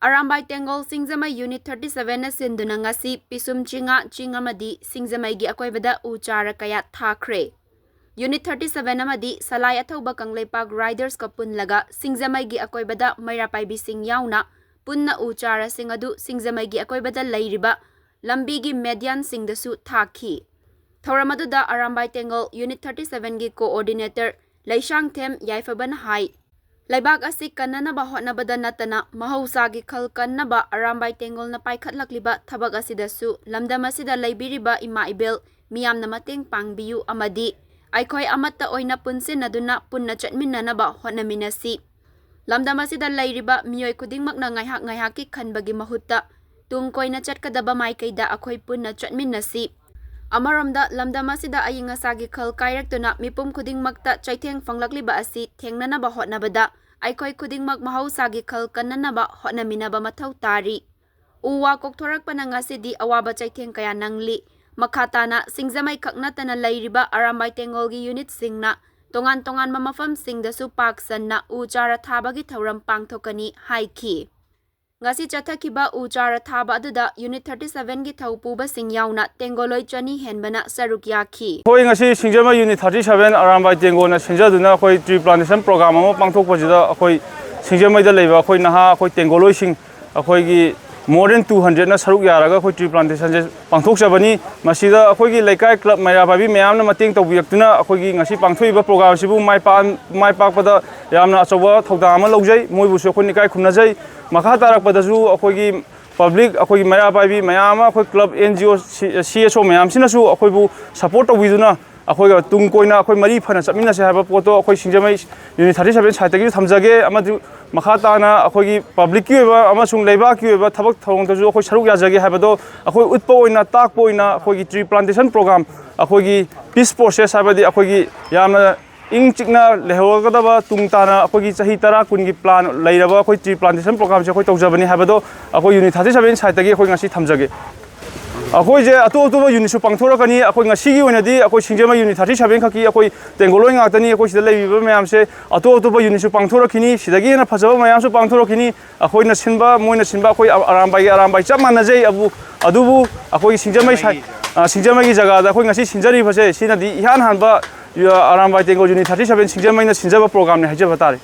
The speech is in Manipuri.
Arambai Tengol Singjamei Unit 37 na sinduna ngasi Pishum Chinga Ching amadi Singjamei gi akoibada chara kaya thakhre. Unit 37 amadi salai athauba kangleipak riders ka punlaga Singjamei gi akoibada mairapaibi sing yauna punna chara sing adu Singjamei gi akoibada leiriba lambi gi median sing dasu thakhi. Thauramadu Arambai Tengol Unit 37 gi coordinator Laishang Them Yaifaban Hai Laibak asi kanana ba hotnabada natana mahausa gi khal kanaba Arambai Tengol na paikhatlakliba thabak asidasu lamdam asida leibiriba ima ibel miyamna mateng pangbiyu amadi aikoi amatta oina punsin aduna punna chatminnanaba hotnaminasi lamdam asida leiriba miyoi khudingmakna ngaihak ki khanbagi mahutta tungkoina chatkadaba maikaida akhoi punna chatminnasi Amaramda lamdam asida aying asagi khal kairektuna mipum khudingmakta chaitheng fanglakliba asi thengnanaba hotnabada aikoi khudingmak mahausagi khal kannanaba hotnaminaba mathau tari uwa kokthorakpana ngasidi awaba chaitheng kaya nangli makhatana Singjamei khaknatana leiriba Arambai Tengolgi unit singna tongan mamafam singdasu paksanna chara thabagi thauram pangthokani haiki ngasi chathakiba chara thaba aduda unit 37 gi thaupuba singyauna tengoloi chani henbana saruk yakhi hoi ngasi Singjamei unit 37 Arambai Tengolna sinjaduna khoi tree plantation program ama pangthokpajida khoi Singjamei da leiba khoi naha khoi tengoloi sing khoi gi more than 200 na saruk yaraga khoi tree plantation je pangthokjabani masida khoi gi laikai club mairababi mayamna mating tawbiyaktuna khoi gi ngasi pangthoiba program sibu mai pakpada yamna achoba thogdama logjai moibusu khoi nikai khumnajai makha tarakpadasu akhoi public akhoi mairababi mayama akhoi club NGO CSO mayam sinasu akhoi bu support tawbiduna akhoi tung koina akhoi mari phana chamina se haba poto akhoi Singjamei unit 37 site gi thamjage amadu makha tana akhoi public ki oba amasung leiba ki oba thabak thong tasu akhoi saruk yajage habado akhoi utpa oina takpo oina akhoi tree plantation program akhoi peace process habadi akhoi yamna ing chikna lehogadaba tungtana akhoi chahi tara kungi plan leiraba akhoi tree plantation program se akhoi tawjabani habado akhoi unit 37 site gi akhoi ngasi thamjage akhoi je atoba unit su pangthorakani akhoi ngasi gi oinadi akhoi Singjamei unit 37 khaki akhoi tengoloi ngatani akhoi sida leibiba mayam se atoba unit su pangthorakini sidagi na phajaba mayam su pangthorakini akhoi na sinba moina sinba akhoi arambai chammanajai adubu akhoi Singjamei gi jaga da akhoi ngasi sinjari phase sinadi ihan hanba Arambai Tengol unit 37 Singjamei na sinjaba program ne hajaba tare